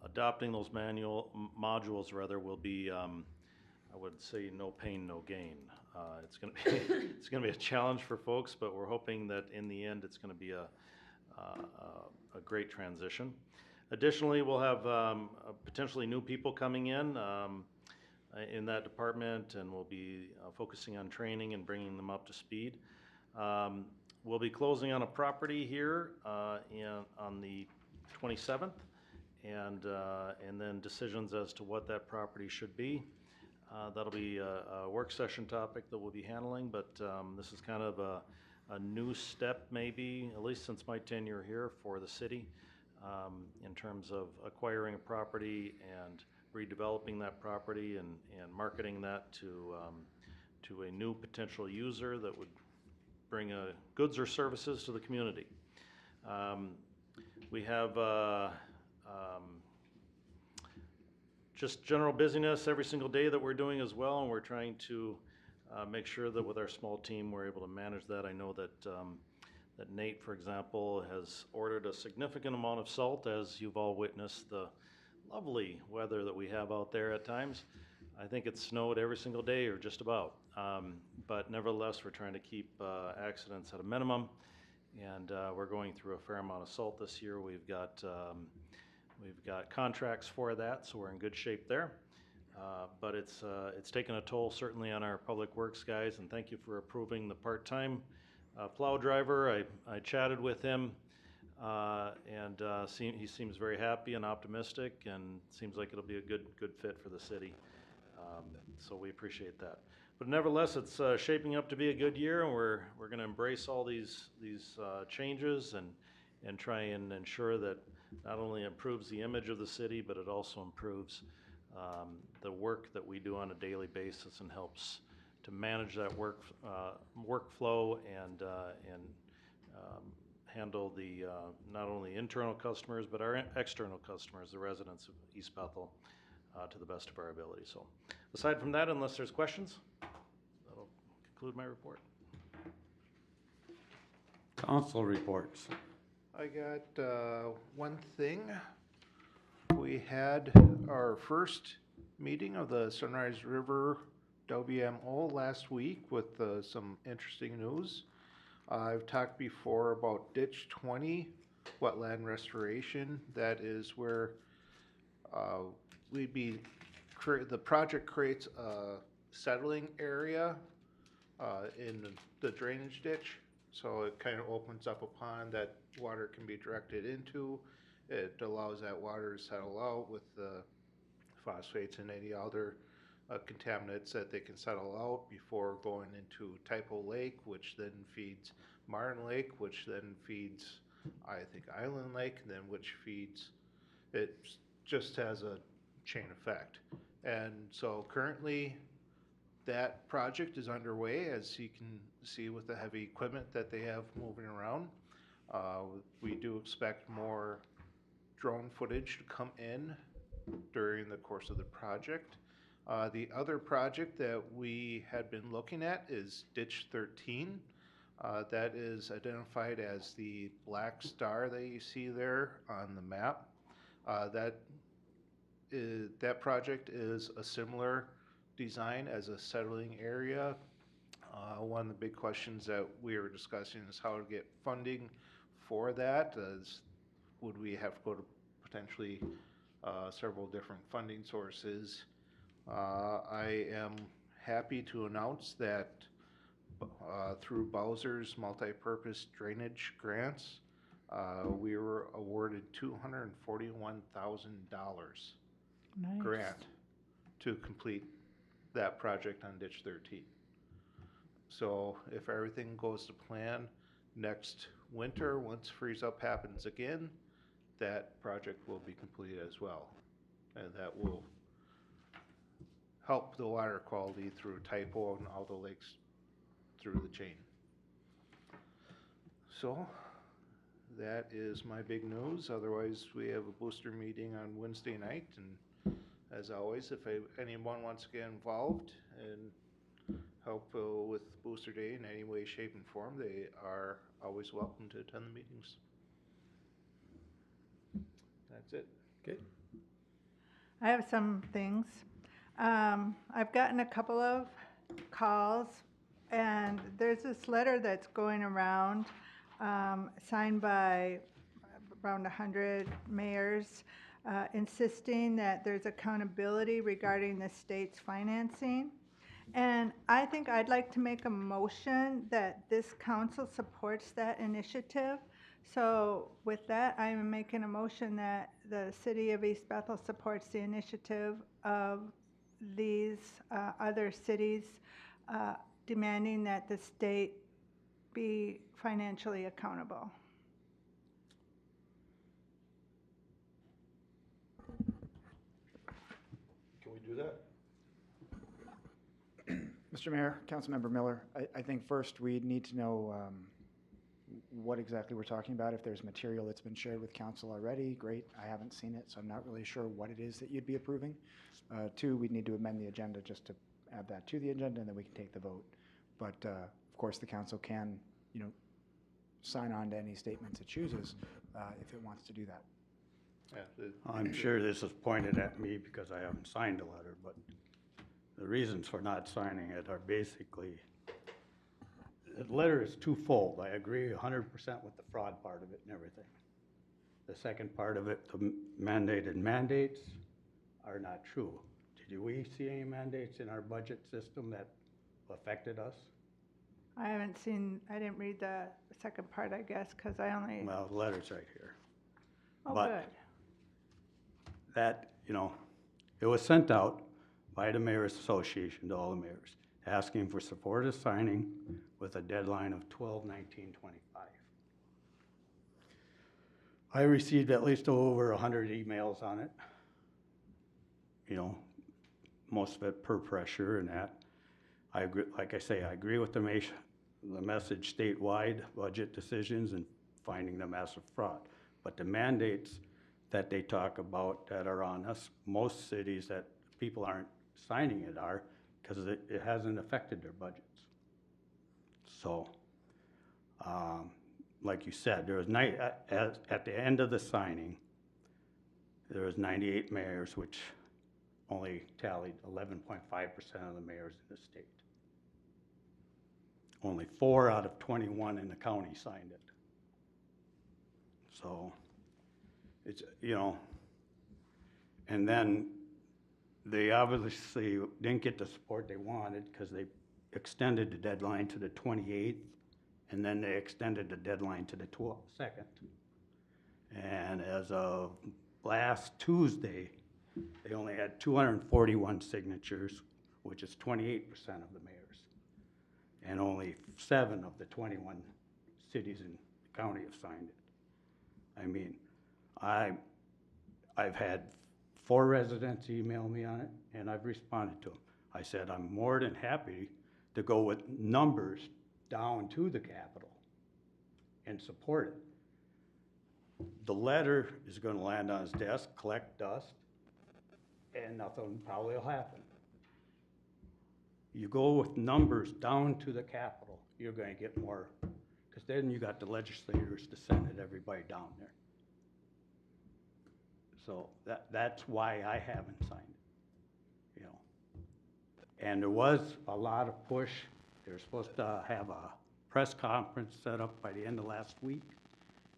Adopting those modules rather will be, I would say, no pain, no gain. It's going to be a challenge for folks, but we're hoping that in the end it's going to be a great transition. Additionally, we'll have potentially new people coming in that department, and we'll be focusing on training and bringing them up to speed. We'll be closing on a property here on the 27th, and then decisions as to what that property should be. That'll be a work session topic that we'll be handling, but this is kind of a new step, maybe, at least since my tenure here for the city, in terms of acquiring a property and redeveloping that property and marketing that to a new potential user that would bring goods or services to the community. We have just general busyness every single day that we're doing as well, and we're trying to make sure that with our small team we're able to manage that. I know that that Nate, for example, has ordered a significant amount of salt, as you've all witnessed the lovely weather that we have out there at times. I think it's snowed every single day or just about, but nevertheless we're trying to keep accidents at a minimum, and we're going through a fair amount of salt this year. We've got contracts for that, so we're in good shape there. But it's taken a toll certainly on our public works guys, and thank you for approving the part-time plow driver. I chatted with him, and he seems very happy and optimistic, and seems like it'll be a good fit for the city. So we appreciate that. But nevertheless, it's shaping up to be a good year, and we're going to embrace all these changes and try and ensure that not only improves the image of the city, but it also improves the work that we do on a daily basis and helps to manage that workflow and handle the not only internal customers but our external customers, the residents of East Bethel, to the best of our ability. So, aside from that, unless there's questions, that'll conclude my report. Council reports. I got one thing. We had our first meeting of the Sunrise River WMO last week with some interesting news. I've talked before about Ditch 20, wetland restoration. That is where the project creates a settling area in the drainage ditch. So it kind of opens up a pond that water can be directed into. It allows that water to settle out with the phosphates and any other contaminants that they can settle out before going into Typo Lake, which then feeds Martin Lake, which then feeds, I think, Island Lake, and then which feeds, it just has a chain effect. And so currently that project is underway, as you can see with the heavy equipment that they have moving around. We do expect more drone footage to come in during the course of the project. The other project that we had been looking at is Ditch 13. That is identified as the black star that you see there on the map. That project is a similar design as a settling area. One of the big questions that we were discussing is how to get funding for that. Would we have to go to potentially several different funding sources? I am happy to announce that through Bowser's multi-purpose drainage grants, we were awarded $241,000 Nice. grant to complete that project on Ditch 13. So if everything goes to plan, next winter, once freeze up happens again, that project will be completed as well. And that will help the water quality through Typo and all the lakes through the chain. So that is my big news. Otherwise, we have a booster meeting on Wednesday night, and as always, if anyone wants to get involved and help with Booster Day in any way, shape, and form, they are always welcome to attend the meetings. That's it. Okay. I have some things. I've gotten a couple of calls, and there's this letter that's going around, signed by around 100 mayors, insisting that there's accountability regarding the state's financing. And I think I'd like to make a motion that this council supports that initiative. So with that, I am making a motion that the city of East Bethel supports the initiative of these other cities demanding that the state be financially accountable. Can we do that? Mr. Mayor, Councilmember Miller, I think first we need to know what exactly we're talking about. If there's material that's been shared with council already, great. I haven't seen it, so I'm not really sure what it is that you'd be approving. Two, we'd need to amend the agenda just to add that to the agenda, and then we can take the vote. But of course, the council can, sign on to any statements it chooses if it wants to do that. Yeah, I'm sure this is pointed at me because I haven't signed a letter, but the reasons for not signing it are basically, the letter is twofold. I agree 100% with the fraud part of it and everything. The second part of it, the mandated mandates are not true. Did we see any mandates in our budget system that affected us? I didn't read the second part, I guess, because I only. Well, the letter's right here. Oh, but good. That, it was sent out by the Mayor's Association to all the mayors. asking for support of signing with a deadline of 12/19/25. I received at least over 100 emails on it. You know, most of it per pressure and that. I agree, like I say, I agree with the message statewide, budget decisions and finding the massive fraud. But the mandates that they talk about that are on us, most cities that people aren't signing it are, because it hasn't affected their budgets. So, like you said, there was at the end of the signing, there was 98 mayors, which only tallied 11.5% of the mayors in the state. Only 4 out of 21 in the county signed it. So, it's, you know, and then they obviously didn't get the support they wanted because they extended the deadline to the 28th, and then they extended the deadline to the 2nd. And as of last Tuesday, they only had 241 signatures, which is 28% of the mayors. And only 7 of the 21 cities in the county have signed it. I mean, I've had 4 residents email me on it, and I've responded to them. I said, I'm more than happy to go with numbers down to the Capitol and support it. The letter is gonna land on his desk, collect dust, and nothing probably will happen. You go with numbers down to the Capitol, you're gonna get more, because then you got the legislators to send it everybody down there. So that's why I haven't signed it, you know. And there was a lot of push. They were supposed to have a press conference set up by the end of last week.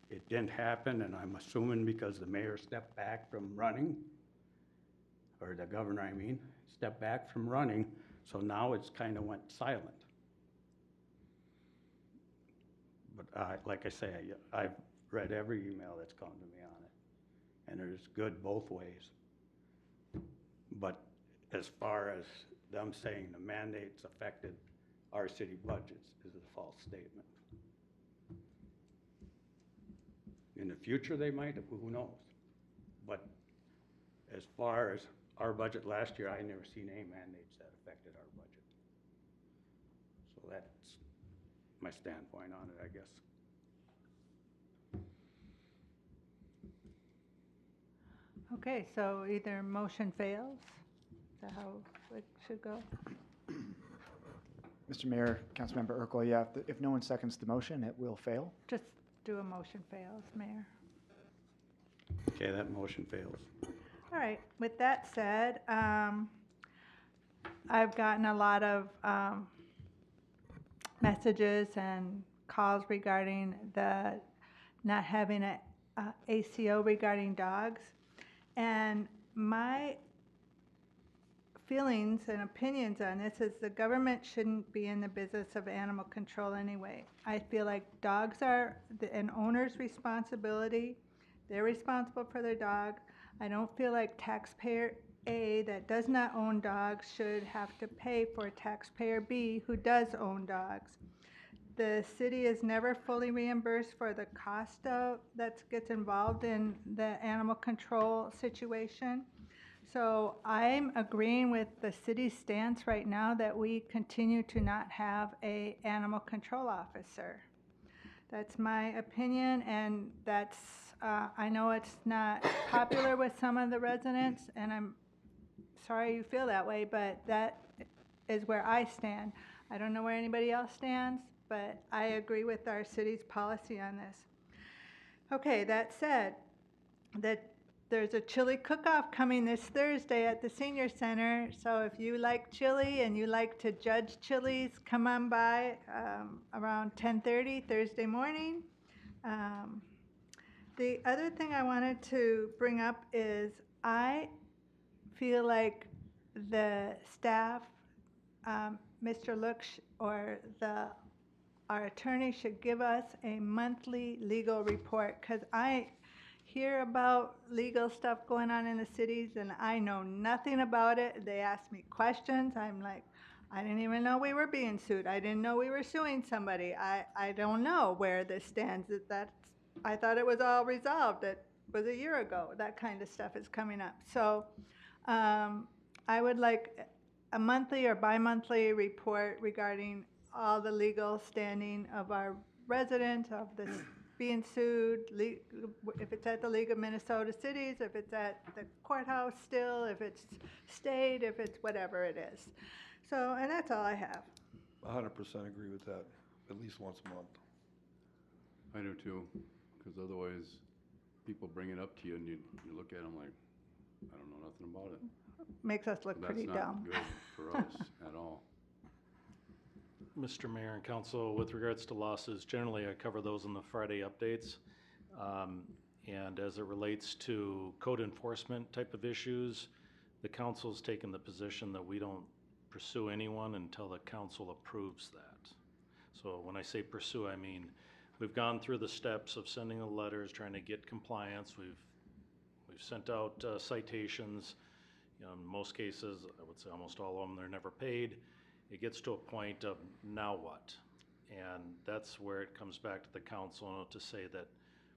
It didn't happen, and I'm assuming because the mayor stepped back from running, or the governor, I mean, stepped back from running, so now it's kind of went silent. But like I say, I've read every email that's come to me on it, and there's good both ways. But as far as them saying the mandates affected our city budgets is a false statement. In the future, they might, who knows? But as far as our budget last year, I never seen any mandates that affected our budget. So that's my standpoint on it, I guess. Okay, so either motion fails, is that how it should go? Mr. Mayor, Councilmember Urkel, yeah, if no one seconds the motion, it will fail. Just do a motion fails, Mayor. Okay, that motion fails. All right, with that said, I've gotten a lot of messages and calls regarding the not having a ACO regarding dogs. And my feelings and opinions on this is the government shouldn't be in the business of animal control anyway. I feel like dogs are an owner's responsibility. They're responsible for their dog. I don't feel like taxpayer A that does not own dogs should have to pay for taxpayer B who does own dogs. The city is never fully reimbursed for the cost that gets involved in the animal control situation. So I'm agreeing with the city's stance right now that we continue to not have an animal control officer. That's my opinion, and that's, I know it's not popular with some of the residents, and I'm sorry you feel that way, but that is where I stand. I don't know where anybody else stands, but I agree with our city's policy on this. Okay, that said, there's a chili cook-off coming this Thursday at the Senior Center, so if you like chili and you like to judge chilies, come on by around 10:30 Thursday morning. The other thing I wanted to bring up is I feel like the staff, Mr. Look or our attorney should give us a monthly legal report, because I hear about legal stuff going on in the cities and I know nothing about it. They ask me questions. I'm like, I didn't even know we were being sued. I didn't know we were suing somebody. I don't know where this stands. I thought it was all resolved. It was a year ago. That kind of stuff is coming up. So I would like a monthly or bi-monthly report regarding all the legal standing of our resident, of this being sued, if it's at the League of Minnesota Cities, if it's at the courthouse still, if it's state, if it's whatever it is. So, and that's all I have. 100% agree with that, at least once a month. I do too, because otherwise, people bring it up to you and you look at them like, I don't know nothing about it. Makes us look pretty dumb. That's not good for us at all. Mr. Mayor and Council, with regards to losses, generally I cover those in the Friday updates. And as it relates to code enforcement type of issues, the council's taken the position that we don't pursue anyone until the council approves that. So when I say pursue, I mean, we've gone through the steps of sending the letters, trying to get compliance. We've sent out citations. You know, in most cases, I would say almost all of them, they're never paid. It gets to a point of now what? And that's where it comes back to the council to say that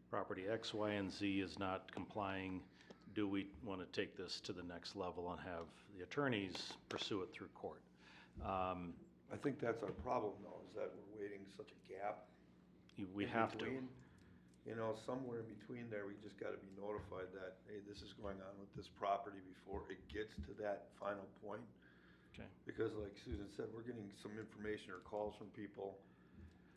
property X, Y, and Z is not complying. Do we want to take this to the next level and have the attorneys pursue it through court? I think that's our problem though, is that we're waiting such a gap. We have to. You know, somewhere in between there, we just gotta be notified that, hey, this is going on with this property before it gets to that final point. Okay. Because like Susan said, we're getting some information or calls from people.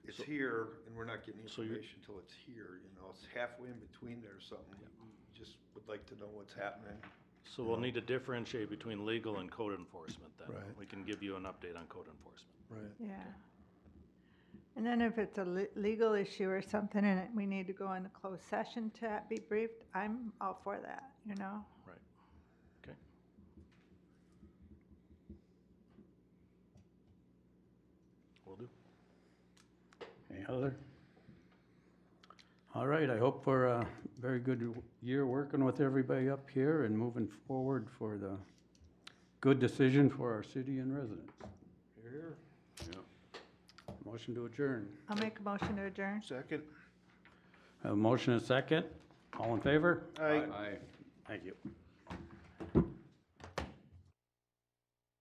It's here and we're not getting So you're- information till it's here, you know, it's halfway in between there or something. We just would like to know what's happening. So we'll need to differentiate between legal and code enforcement then. Right. We can give you an update on code enforcement. Right. Yeah. And then if it's a legal issue or something and we need to go into closed session to be briefed, I'm all for that, you know? Right. Okay. Will do. Any other? All right, I hope for a very good year working with everybody up here and moving forward for the good decision for our city and residents. Here. Yeah. Motion to adjourn. I'll make a motion to adjourn. Second? Have a motion and a second. All in favor? Aye. Aye. Thank you.